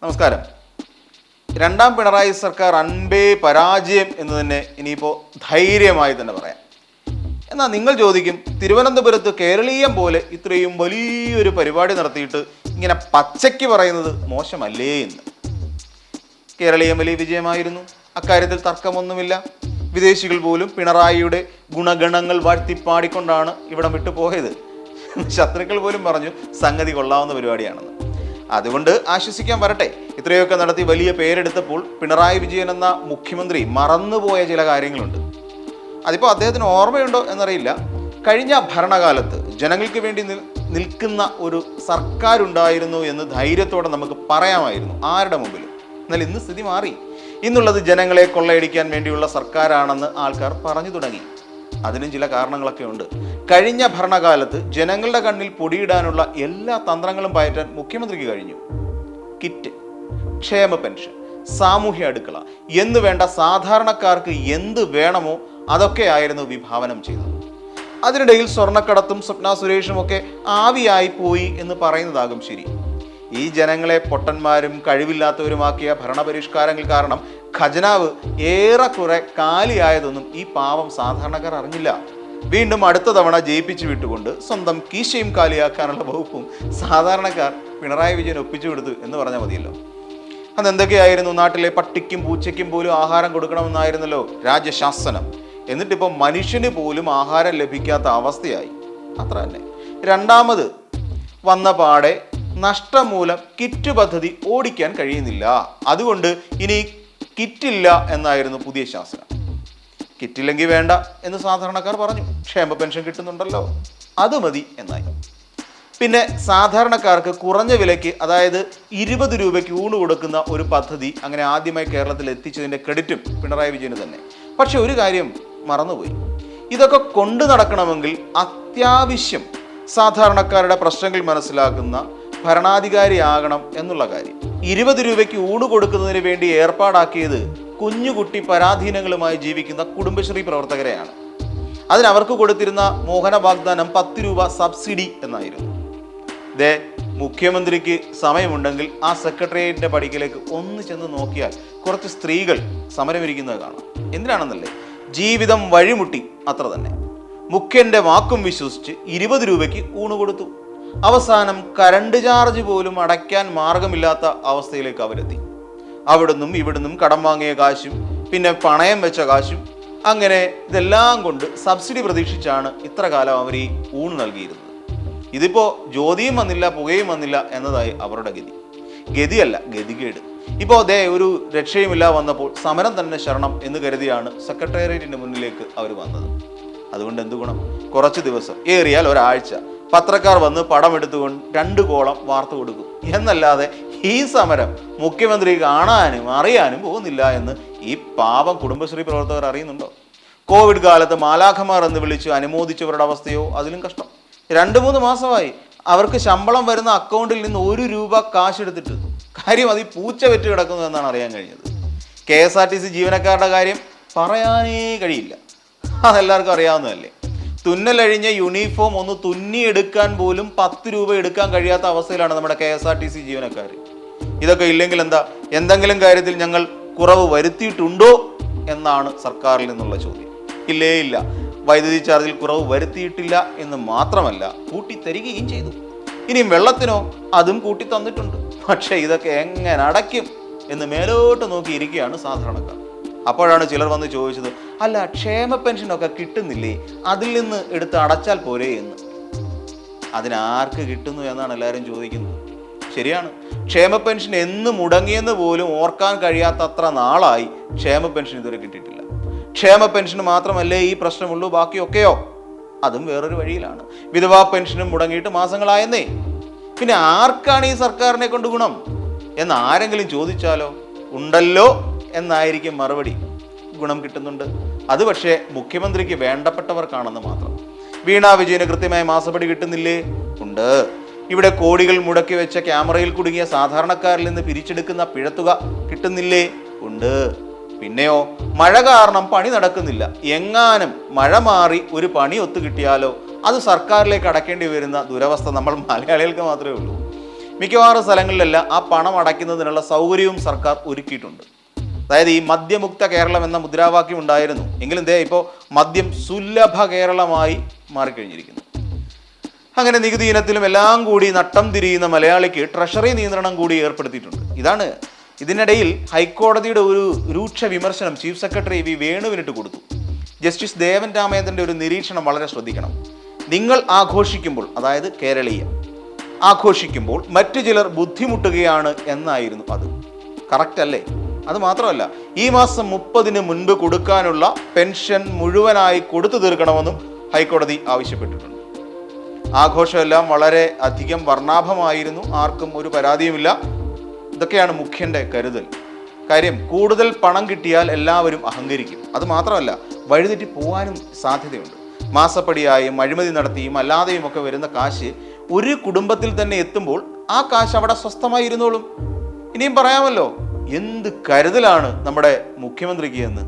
നമസ്കാരം. രണ്ടാം പിണറായി സർക്കാർ അൻപേ പരാജയം എന്ന് തന്നെ ഇനിയിപ്പോൾ ധൈര്യമായി തന്നെ പറയാം. എന്നാൽ നിങ്ങൾ ചോദിക്കും, തിരുവനന്തപുരത്ത് കേരളീയം പോലെ ഇത്രയും വലിയൊരു പരിപാടി നടത്തിയിട്ട് ഇങ്ങനെ പച്ചയ്ക്ക് പറയുന്നത് മോശമല്ലേ എന്ന്. കേരളീയം വലിയ വിജയമായിരുന്നു, അക്കാര്യത്തിൽ തർക്കമൊന്നുമില്ല. വിദേശികൾ പോലും പിണറായിയുടെ ഗുണഗണങ്ങൾ വാഴ്ത്തിപ്പാടിക്കൊണ്ടാണ് ഇവിടം വിട്ടുപോയത്. ശത്രുക്കൾ പോലും പറഞ്ഞു സംഗതി കൊള്ളാവുന്ന പരിപാടിയാണെന്ന്. അതുകൊണ്ട് ആശ്വസിക്കാൻ വരട്ടെ. ഇത്രയൊക്കെ നടത്തി വലിയ പേരെടുത്തപ്പോൾ പിണറായി വിജയൻ എന്ന മുഖ്യമന്ത്രി മറന്നുപോയ ചില കാര്യങ്ങളുണ്ട്. അതിപ്പോൾ അദ്ദേഹത്തിന് ഓർമ്മയുണ്ടോ എന്നറിയില്ല. കഴിഞ്ഞ ഭരണകാലത്ത് ജനങ്ങൾക്ക് വേണ്ടി നിൽക്കുന്ന ഒരു സർക്കാരുണ്ടായിരുന്നു എന്ന് ധൈര്യത്തോടെ നമുക്ക് പറയാമായിരുന്നു ആരുടെ മുമ്പിലും. എന്നാൽ ഇന്ന് സ്ഥിതി മാറി. ഇന്നുള്ളത് ജനങ്ങളെ കൊള്ളയടിക്കാൻ വേണ്ടിയുള്ള സർക്കാരാണെന്ന് ആൾക്കാർ പറഞ്ഞു തുടങ്ങി. അതിനും ചില കാരണങ്ങളൊക്കെ ഉണ്ട്. കഴിഞ്ഞ ഭരണകാലത്ത് ജനങ്ങളുടെ കണ്ണിൽ പൊടിയിടാനുള്ള എല്ലാ തന്ത്രങ്ങളും പയറ്റാൻ മുഖ്യമന്ത്രിക്ക് കഴിഞ്ഞു. കിറ്റ്, ക്ഷേമ പെൻഷൻ, സാമൂഹ്യ അടുക്കള എന്ന് വേണ്ട സാധാരണക്കാർക്ക് എന്ത് വേണമോ അതൊക്കെയായിരുന്നു വിഭാവനം ചെയ്തത്. അതിനിടയിൽ സ്വർണ്ണക്കടത്തും സ്വപ്ന സുരേഷും ഒക്കെ ആവിയായി പോയി എന്ന് പറയുന്നതാകും ശരി. ഈ ജനങ്ങളെ പൊട്ടന്മാരും കഴിവില്ലാത്തവരുമാക്കിയ ഭരണപരിഷ്കാരങ്ങൾ കാരണം ഖജനാവ് ഏറെക്കുറെ കാലിയായതൊന്നും ഈ പാവം സാധാരണക്കാർ അറിഞ്ഞില്ല. വീണ്ടും അടുത്ത തവണ ജയിപ്പിച്ചു വിട്ടുകൊണ്ട് സ്വന്തം കീശയും കാലിയാക്കാനുള്ള വകുപ്പും സാധാരണക്കാർ പിണറായി വിജയൻ ഒപ്പിച്ചു കൊടുത്തു എന്ന് പറഞ്ഞാൽ മതിയല്ലോ. അതെന്തൊക്കെയായിരുന്നു? നാട്ടിലെ പട്ടിക്കും പൂച്ചയ്ക്കും പോലും ആഹാരം കൊടുക്കണമെന്നായിരുന്നല്ലോ രാജ്യശാസനം. എന്നിട്ടിപ്പോൾ മനുഷ്യന് പോലും ആഹാരം ലഭിക്കാത്ത അവസ്ഥയായി. അത്ര തന്നെ. രണ്ടാമത് വന്ന പാടെ നഷ്ടം മൂലം കിറ്റ് പദ്ധതി ഓടിക്കാൻ കഴിയുന്നില്ല. അതുകൊണ്ട് ഇനി കിറ്റില്ല എന്നായിരുന്നു പുതിയ ശാസനം. കിറ്റില്ലെങ്കിൽ വേണ്ട എന്ന് സാധാരണക്കാർ പറഞ്ഞു. ക്ഷേമ പെൻഷൻ കിട്ടുന്നുണ്ടല്ലോ, അത് മതി എന്നായി. പിന്നെ സാധാരണക്കാർക്ക് കുറഞ്ഞ വിലയ്ക്ക്, അതായത് 20 രൂപയ്ക്ക് ഊണ് കൊടുക്കുന്ന ഒരു പദ്ധതി അങ്ങനെ ആദ്യമായി കേരളത്തിൽ എത്തിച്ചതിൻ്റെ ക്രെഡിറ്റും പിണറായി വിജയന് തന്നെ. പക്ഷെ ഒരു കാര്യം മറന്നുപോയി. ഇതൊക്കെ കൊണ്ടു നടക്കണമെങ്കിൽ അത്യാവശ്യം സാധാരണക്കാരുടെ പ്രശ്നങ്ങൾ മനസ്സിലാക്കുന്ന ഭരണാധികാരിയാകണം എന്നുള്ള കാര്യം. 20 രൂപയ്ക്ക് ഊണ് കൊടുക്കുന്നതിന് വേണ്ടി ഏർപ്പാടാക്കിയത് കുഞ്ഞുകുട്ടി പരാധീനങ്ങളുമായി ജീവിക്കുന്ന കുടുംബശ്രീ പ്രവർത്തകരെയാണ്. അതിനവർക്ക് കൊടുത്തിരുന്ന മോഹന വാഗ്ദാനം 10 രൂപ സബ്സിഡി എന്നായിരുന്നു. മുഖ്യമന്ത്രിക്ക് സമയമുണ്ടെങ്കിൽ ആ സെക്രട്ടേറിയറ്റിന്റെ പടിക്കലേക്ക് ഒന്ന് ചെന്ന് നോക്കിയാൽ കുറച്ച് സ്ത്രീകൾ സമരമിരിക്കുന്നത് കാണാം. എന്തിനാണെന്നല്ലേ? ജീവിതം വഴിമുട്ടി, അത്ര തന്നെ. മുഖ്യന്റെ വാക്കും വിശ്വസിച്ച് 20 രൂപയ്ക്ക് ഊണ് കൊടുത്തു. അവസാനം കറണ്ട് ചാർജ് പോലും അടയ്ക്കാൻ മാർഗമില്ലാത്ത അവസ്ഥയിലേക്ക് അവരെത്തി. അവിടുന്നും ഇവിടുന്നും കടം വാങ്ങിയ കാശും പിന്നെ പണയം വെച്ച കാശും അങ്ങനെ ഇതെല്ലാം കൊണ്ട് സബ്സിഡി പ്രതീക്ഷിച്ചാണ് ഇത്ര കാലം അവർ ഈ ഊണ് നൽകിയിരുന്നത്. ഇതിപ്പോൾ ജ്യോതിയും വന്നില്ല, പുകയും വന്നില്ല എന്നതായി അവരുടെ ഗതിയല്ല, ഗതികേട്. ഇപ്പോൾ അതേ ഒരു രക്ഷയുമില്ല വന്നപ്പോൾ സമരം തന്നെ ശരണം എന്ന് കരുതിയാണ് സെക്രട്ടേറിയറ്റിന്റെ മുന്നിലേക്ക് അവർ വന്നത്. അതുകൊണ്ട് എന്ത് ഗുണം? കുറച്ച് ദിവസം, ഏറിയാൽ ഒരാഴ്ച പത്രക്കാർ വന്ന് പടം എടുത്തുകൊണ്ട് 2 കോളം വാർത്ത കൊടുക്കും എന്നല്ലാതെ ഈ സമരം മുഖ്യമന്ത്രി കാണാനും അറിയാനും പോകുന്നില്ല എന്ന് ഈ പാവം കുടുംബശ്രീ പ്രവർത്തകർ അറിയുന്നുണ്ടോ? കോവിഡ് കാലത്ത് മാലാഖമാർ എന്ന് വിളിച്ച് അനുമോദിച്ചവരുടെ അവസ്ഥയോ അതിലും കഷ്ടം. 2-3 മാസമായി അവർക്ക് ശമ്പളം വരുന്ന അക്കൗണ്ടിൽ നിന്ന് 1 രൂപ കാശ് എടുത്തിട്ട് കാര്യം അത് ഈ പൂച്ച വെറ്റ് കിടക്കുന്നു എന്നാണ് അറിയാൻ കഴിഞ്ഞത്. KSRTC ജീവനക്കാരുടെ കാര്യം പറയാനേ കഴിയില്ല, അതെല്ലാവർക്കും അറിയാവുന്നതല്ലേ. തുന്നലഴിഞ്ഞ യൂണിഫോം ഒന്ന് തുന്നിയെടുക്കാൻ പോലും 10 രൂപ എടുക്കാൻ കഴിയാത്ത അവസ്ഥയിലാണ് നമ്മുടെ KSRTC ജീവനക്കാർ. ഇതൊക്കെ ഇല്ലെങ്കിൽ എന്താ? എന്തെങ്കിലും കാര്യത്തിൽ ഞങ്ങൾ കുറവ് വരുത്തിയിട്ടുണ്ടോ എന്നാണ് സർക്കാരിൽ നിന്നുള്ള ചോദ്യം. ഇല്ലേ ഇല്ല. വൈദ്യുതി ചാർജിൽ കുറവ് വരുത്തിയിട്ടില്ല എന്ന് മാത്രമല്ല, കൂട്ടി തരികയും ചെയ്തു. ഇനിയും വെള്ളത്തിനോ അതും കൂട്ടി തന്നിട്ടുണ്ട്. പക്ഷേ ഇതൊക്കെ എങ്ങനെ അടയ്ക്കും എന്ന് മേലോട്ട് നോക്കിയിരിക്കുകയാണ് സാധാരണക്കാർ. അപ്പോഴാണ് ചിലർ വന്ന് ചോദിച്ചത്, അല്ല ക്ഷേമ പെൻഷനൊക്കെ കിട്ടുന്നില്ലേ, അതിൽ നിന്ന് എടുത്ത് അടച്ചാൽ പോരെ എന്ന്. അതിനാർക്ക് കിട്ടുന്നു എന്നാണ് എല്ലാവരും ചോദിക്കുന്നത്. ശരിയാണ്, ക്ഷേമ പെൻഷൻ എന്ന് മുടങ്ങിയെന്ന് പോലും ഓർക്കാൻ കഴിയാത്തത്ര നാളായി ക്ഷേമ പെൻഷൻ ഇതുവരെ കിട്ടിയിട്ടില്ല. ക്ഷേമ പെൻഷന് മാത്രമല്ലേ ഈ പ്രശ്നമുള്ളൂ, ബാക്കിയൊക്കെയോ അതും വേറൊരു വഴിയിലാണ്. വിധവാ പെൻഷനും മുടങ്ങിയിട്ട് മാസങ്ങളായെന്നേ. പിന്നെ ആർക്കാണ് ഈ സർക്കാരിനെ കൊണ്ട് ഗുണം എന്ന് ആരെങ്കിലും ചോദിച്ചാലോ ഉണ്ടല്ലോ എന്നായിരിക്കും മറുപടി. ഗുണം കിട്ടുന്നുണ്ട്, അത് പക്ഷേ മുഖ്യമന്ത്രിക്ക് വേണ്ടപ്പെട്ടവർക്കാണെന്ന് മാത്രം. വീണ വിജയന് കൃത്യമായ മാസപ്പടി കിട്ടുന്നില്ലേ? ഉണ്ട്. ഇവിടെ കോടികൾ മുടക്കി വെച്ച ക്യാമറയിൽ കുടുങ്ങിയ സാധാരണക്കാരിൽ നിന്ന് പിരിച്ചെടുക്കുന്ന പിഴത്തുക കിട്ടുന്നില്ലേ? ഉണ്ട്. പിന്നെയോ മഴ കാരണം പണി നടക്കുന്നില്ല. എങ്ങാനും മഴ മാറി ഒരു പണി ഒത്തു കിട്ടിയാലോ അത് സർക്കാരിലേക്ക് അടക്കേണ്ടി വരുന്ന ദുരവസ്ഥ നമ്മൾ മലയാളികൾക്ക് മാത്രമേ ഉള്ളൂ. മിക്കവാറും സ്ഥലങ്ങളിലെല്ലാം ആ പണം അടയ്ക്കുന്നതിനുള്ള സൗകര്യവും സർക്കാർ ഒരുക്കിയിട്ടുണ്ട്. അതായത് ഈ മദ്യമുക്ത കേരളം എന്ന മുദ്രാവാക്യം ഉണ്ടായിരുന്നു എങ്കിലും ഇപ്പോൾ മദ്യം സുലഭ കേരളമായി മാറിക്കഴിഞ്ഞിരിക്കുന്നു. അങ്ങനെ നികുതി ഇനത്തിലും എല്ലാം കൂടി നട്ടം തിരിയുന്ന മലയാളിക്ക് ട്രഷറി നിയന്ത്രണം കൂടി ഏർപ്പെടുത്തിയിട്ടുണ്ട്. ഇതിനിടയിൽ ഹൈക്കോടതിയുടെ ഒരു രൂക്ഷ വിമർശനം ചീഫ് സെക്രട്ടറി വി വേണുവിനിട്ട് കൊടുത്തു. ജസ്റ്റിസ് ദേവൻ രാമേന്ദ്രൻ്റെ ഒരു നിരീക്ഷണം വളരെ ശ്രദ്ധിക്കണം. നിങ്ങൾ ആഘോഷിക്കുമ്പോൾ, അതായത് കേരളീയം ആഘോഷിക്കുമ്പോൾ മറ്റു ചിലർ ബുദ്ധിമുട്ടുകയാണ് എന്നായിരുന്നു അത്. കറക്റ്റ് അല്ലേ? അത് മാത്രമല്ല, ഈ മാസം 30-ന് മുൻപ് കൊടുക്കാനുള്ള പെൻഷൻ മുഴുവനായി കൊടുത്തു തീർക്കണമെന്നും ഹൈക്കോടതി ആവശ്യപ്പെട്ടിട്ടുണ്ട്. ആഘോഷമെല്ലാം വളരെ അധികം വർണ്ണാഭമായിരുന്നു, ആർക്കും ഒരു പരാതിയുമില്ല. ഇതൊക്കെയാണ് മുഖ്യന്റെ കരുതൽ. കാര്യം, കൂടുതൽ പണം കിട്ടിയാൽ എല്ലാവരും അഹങ്കരിക്കും. അത് മാത്രമല്ല, വഴിതെറ്റി പോകാനും സാധ്യതയുണ്ട്. മാസപ്പടിയായും അഴിമതി നടത്തിയും അല്ലാതെയും ഒക്കെ വരുന്ന കാശ് ഒരു കുടുംബത്തിൽ തന്നെ എത്തുമ്പോൾ ആ കാശ് അവിടെ സ്വസ്ഥമായി ഇരുന്നോളും. ഇനിയും പറയാമല്ലോ, എന്ത് കരുതലാണ് നമ്മുടെ മുഖ്യമന്ത്രിക്ക് എന്ന്.